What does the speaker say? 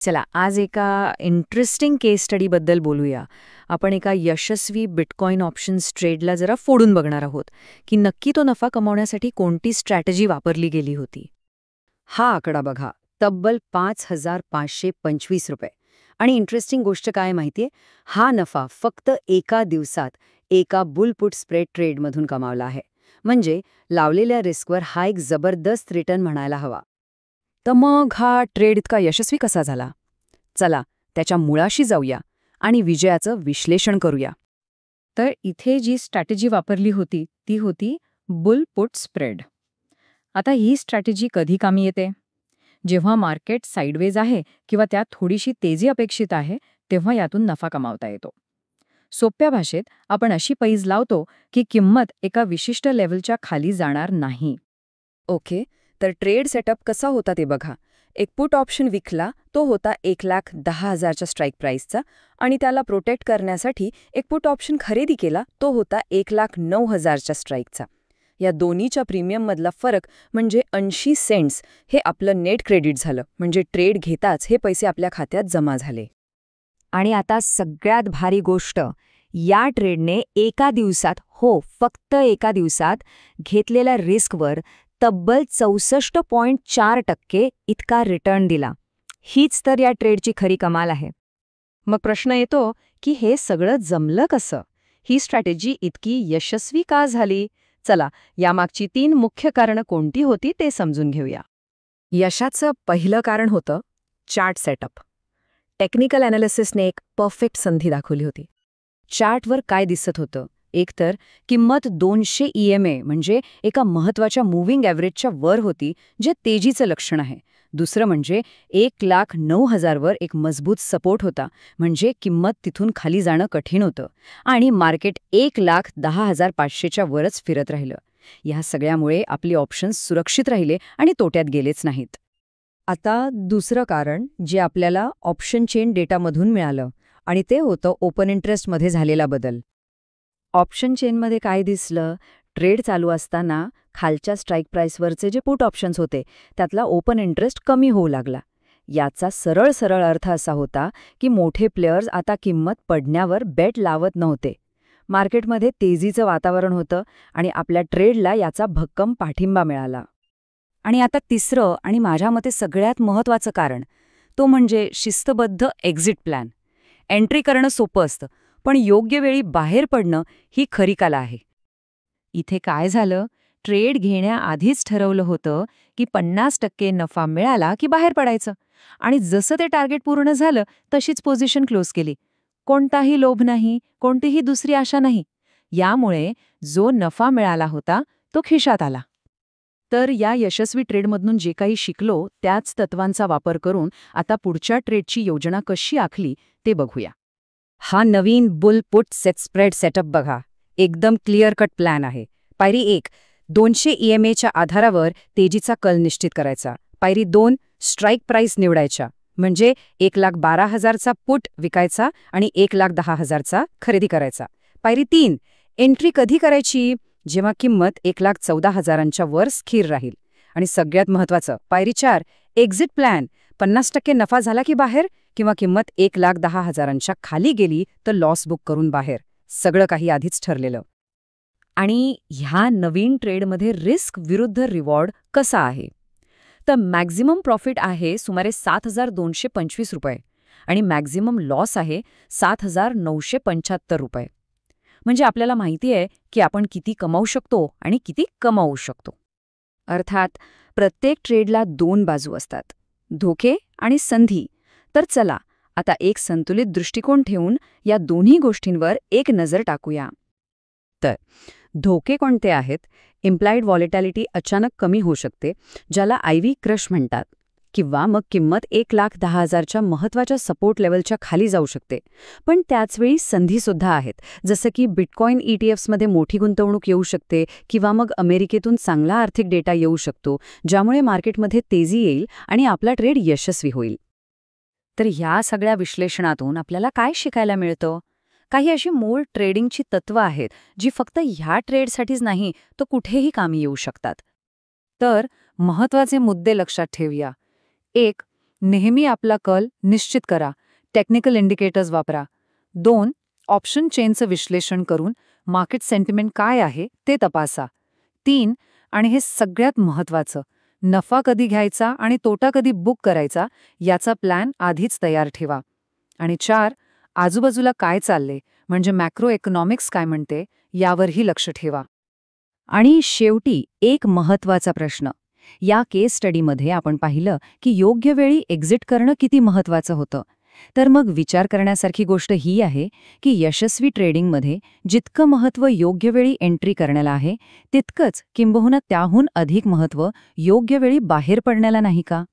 चला आज एका इंटरेस्टिंग केस स्टडीबद्दल बोलूया. आपण एका यशस्वी बिटकॉइन ऑप्शन्स ट्रेडला जरा फोडून बघणार आहोत की नक्की तो नफा कमावण्यासाठी कोणती स्ट्रॅटेजी वापरली गेली होती. हा आकडा बघा, तब्बल 5,525 रुपये. आणि इंटरेस्टिंग गोष्ट काय माहितीये, हा नफा फक्त एका दिवसात एका बुलपुट स्प्रेड ट्रेडमधून कमावला आहे. म्हणजे लावलेल्या रिस्कवर हा एक जबरदस्त रिटर्न म्हणायला हवा. तर मग हा ट्रेड इतका यशस्वी कसा झाला? चला त्याच्या मुळाशी जाऊया आणि विजयाचं विश्लेषण करूया. तर इथे जी स्ट्रॅटेजी वापरली होती ती होती बुल पुट स्प्रेड. आता ही स्ट्रॅटेजी कधी कामी येते? जेव्हा मार्केट साईडवेज आहे किंवा त्यात थोडीशी तेजी अपेक्षित आहे तेव्हा यातून नफा कमावता येतो. सोप्या भाषेत आपण अशी पैज लावतो की किंमत एका विशिष्ट लेव्हलच्या खाली जाणार नाही. ओके, तर ट्रेड सेटअप कसा होता ते बघा. एक पुट ऑप्शन विकला, तो होता 1,10,000च्या स्ट्राईक प्राईसचा, आणि त्याला प्रोटेक्ट करण्यासाठी एक पुट ऑप्शन खरेदी केला, तो होता 1,09,000च्या स्ट्राईकचा. या दोन्हीच्या प्रीमियममधला फरक म्हणजे 80 सेंट्स हे आपलं नेट क्रेडिट झालं. म्हणजे ट्रेड घेताच हे पैसे आपल्या खात्यात जमा झाले. आणि आता सगळ्यात भारी गोष्ट, या ट्रेडने एका दिवसात, फक्त एका दिवसात घेतलेल्या रिस्कवर तब्बल 64.4% इतका रिटर्न दिला. हीच तर या ट्रेडची खरी कमाल आहे. मग प्रश्न येतो की हे सगळं जमलं कसं? ही स्ट्रॅटेजी इतकी यशस्वी का झाली? चला, यामागची 3 मुख्य कारणं कोणती होती ते समजून घेऊया. यशाचं पहिलं कारण होतं चार्ट सेटअप. टेक्निकल ॲनालिसिसने एक परफेक्ट संधी दाखवली होती. चार्टवर काय दिसत होतं? एकतर किंमत 200 EMA म्हणजे एका महत्त्वाच्या मूव्हिंग ॲव्हरेजच्या वर होती, जे तेजीचं लक्षण आहे. दुसरं म्हणजे 1,09,000 वर एक मजबूत सपोर्ट होता, म्हणजे किंमत तिथून खाली जाणं कठीण होतं. आणि मार्केट 1,10,500च्या वरच फिरत राहिलं. या सगळ्यामुळे आपली ऑप्शन्स सुरक्षित राहिले आणि तोट्यात गेलेच नाहीत. आता दुसरं कारण जे आपल्याला ऑप्शन चेन डेटामधून मिळालं, आणि ते होतं ओपन इंटरेस्टमध्ये झालेला बदल. ऑप्शन चेनमध्ये काय दिसलं? ट्रेड चालू असताना खालच्या स्ट्राईक प्राईसवरचे जे पुट ऑप्शन्स होते त्यातला ओपन इंटरेस्ट कमी होऊ लागला. याचा सरळ अर्थ असा होता की मोठे प्लेयर्स आता किंमत पडण्यावर बेट लावत नव्हते. मार्केटमध्ये तेजीचं वातावरण होतं आणि आपल्या ट्रेडला याचा भक्कम पाठिंबा मिळाला. आणि आता तिसरं आणि माझ्या मते सगळ्यात महत्त्वाचं कारण, तो म्हणजे शिस्तबद्ध एक्झिट प्लॅन. एंट्री करणं सोपं असतं, पण योग्य वेळी बाहेर पडणं ही खरी कला आहे. इथे काय झालं? ट्रेड घेण्याआधीच ठरवलं होतं की 50% नफा मिळाला की बाहेर पडायचं, आणि जसं ते टार्गेट पूर्ण झालं तशीच पोझिशन क्लोज केली. कोणताही लोभ नाही, कोणतीही दुसरी आशा नाही. यामुळे जो नफा मिळाला होता तो खिशात आला. तर या यशस्वी ट्रेडमधून जे काही शिकलो त्याच तत्वांचा वापर करून आता पुढच्या ट्रेडची योजना कशी आखली ते बघूया. हा नवीन bull put set spread setup बघा. एकदम क्लिअर कट प्लॅन आहे. पायरी 1, 200 EMAच्या आधारावर तेजीचा कल निश्चित करायचा. पायरी 2, स्ट्राईक प्राईस निवडायच्या, म्हणजे 1,12,000चा पुट विकायचा आणि 1,10,000चा खरेदी करायचा. पायरी 3, एंट्री कधी करायची? जेव्हा किंमत 1,14,000च्या वर स्थिर राहील. आणि सगळ्यात महत्त्वाचं पायरी 4, एक्झिट प्लॅन. 50% नफा झाला की बाहेर, किंवा किंमत 1,10,000च्या खाली गेली तर लॉस बुक करून बाहेर. सगळं काही आधीच ठरलेलं. आणि ह्या नवीन ट्रेडमध्ये रिस्क विरुद्ध रिवॉर्ड कसा आहे? तर मॅक्झिमम प्रॉफिट आहे सुमारे 7,225 रुपये आणि मॅक्झिमम लॉस आहे 7,975 रुपये. म्हणजे आपल्याला माहिती आहे की आपण किती कमावू शकतो आणि किती कमावू शकतो. अर्थात प्रत्येक ट्रेडला 2 बाजू असतात, धोके आणि संधी. तर चला आता एक संतुलित दृष्टिकोन ठेवून या दोन्ही गोष्टींवर एक नजर टाकूया. तर धोके कोणते आहेत? इम्प्लाइड व्हॉलेटिलिटी अचानक कमी होऊ शकते, ज्याला IV क्रश म्हणतात, किंवा मग किंमत 1,10,000च्या महत्त्वाच्या सपोर्ट लेवलच्या खाली जाऊ शकते. पण त्याचवेळी संधीसुद्धा आहेत, जसं की बिटकॉइन ETFsमध्ये मोठी गुंतवणूक येऊ शकते, किंवा मग अमेरिकेतून चांगला आर्थिक डेटा येऊ शकतो, ज्यामुळे मार्केटमध्ये तेजी येईल आणि आपला ट्रेड यशस्वी होईल. तर ह्या सगळ्या विश्लेषणातून आपल्याला काय शिकायला मिळतं? काही अशी मूळ ट्रेडिंगची तत्त्व आहेत जी फक्त ह्या ट्रेडसाठीच नाही तर कुठेही कामी येऊ शकतात. तर महत्त्वाचे मुद्दे लक्षात ठेवूया. 1. नेहमी आपला कल निश्चित करा. टेक्निकल इंडिकेटर्स वापरा. 2. ऑप्शन चेनचं विश्लेषण करून मार्केट सेंटिमेंट काय आहे ते तपासा. 3. आणि हे सगळ्यात महत्त्वाचं, नफा कधी घ्यायचा आणि तोटा कधी बुक करायचा याचा प्लॅन आधीच तयार ठेवा. आणि 4. आजूबाजूला काय चालले म्हणजे मॅक्रो इकॉनॉमिक्स काय म्हणते यावरही लक्ष ठेवा. आणि शेवटी एक महत्त्वाचा प्रश्न. या केस स्टडीमध्ये आपण पाहिलं की योग्य वेळी एक्झिट करणं किती महत्त्वाचं होतं. तर मग विचार करण्यासारखी गोष्ट ही आहे की यशस्वी ट्रेडिंगमध्ये जितकं महत्त्व योग्य वेळी एंट्री करण्याला आहे, तितकंच किंबहुना त्याहून अधिक महत्त्व योग्य वेळी बाहेर पडण्याला नाही का?